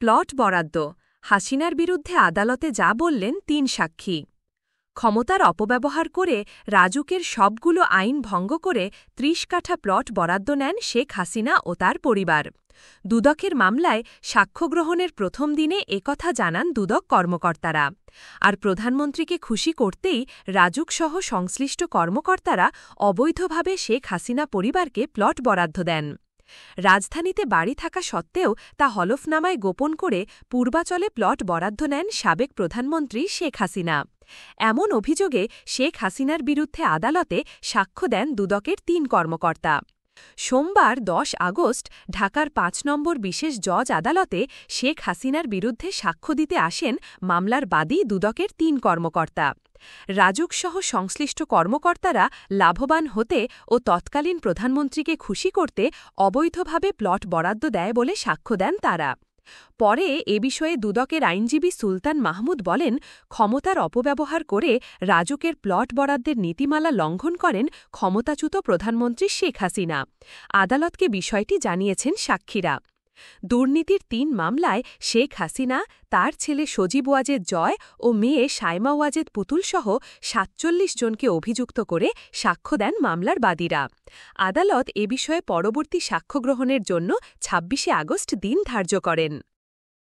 Plot বরাদ্দ হাসিনার বিরুদ্ধে আদালতে যা বললেন ৩ সাক্ষী। ক্ষমতার অপব্যবহার করে রাজুকের সবগুলো আইন ভঙ্গ করে ৩০ কাঠা প্লট বরাদ্দ নেন শেখ হাসিনা ও তার পরিবার। দুদকের মামলায় সাক্ষ্য গ্রহণের প্রথম দিনে একথা জানান দুদক কর্মকর্তারা। আর প্রধানমন্ত্রীকে খুশি করতেই রাজুকসহ সংশ্লিষ্ট কর্মকর্তারা অবৈধভাবে শেখ হাসিনা পরিবারকে প্লট বরাদ্দ দেন। রাজধানীতে বাড়ি থাকা সত্ত্বেও তা হলফনামায় গোপন করে পূর্বাচলে প্লট বরাদ্দ নেন সাবেক প্রধানমন্ত্রী শেখ হাসিনা। এমন অভিযোগে শেখ হাসিনার বিরুদ্ধে আদালতে সাক্ষ্য দেন দুদকের ৩ কর্মকর্তা। সোমবার ১০ আগস্ট ঢাকার ৫ নম্বর বিশেষ জজ আদালতে শেখ হাসিনার বিরুদ্ধে সাক্ষ্য দিতে আসেন মামলার বাদী দুদকের ৩ কর্মকর্তা। রাজুকসহ সংশ্লিষ্ট কর্মকর্তারা লাভবান হতে ও তৎকালীন প্রধানমন্ত্রীকে খুশি করতে অবৈধভাবে প্লট বরাদ্দ দেয় বলে সাক্ষ্য দেন তারা। পরে এ বিষয়ে দুদকের আইনজীবী সুলতান মাহমুদ বলেন, ক্ষমতার অপব্যবহার করে রাজুকের প্লট বরাদ্দের নীতিমালা লঙ্ঘন করেন ক্ষমতাচ্যুত প্রধানমন্ত্রী শেখ হাসিনা। আদালতকে বিষয়টি জানিয়েছেন সাক্ষীরা। দুর্নীতির ৩ মামলায় শেখ হাসিনা, তার ছেলে সজীব ওয়াজেদ জয় ও মেয়ে সাইমা ওয়াজেদ পুতুলসহ ৪৭ জনকে অভিযুক্ত করে সাক্ষ্য দেন মামলার বাদীরা। আদালত এ বিষয়ে পরবর্তী সাক্ষ্য গ্রহণের জন্য ২৬ আগস্ট দিন ধার্য করেন।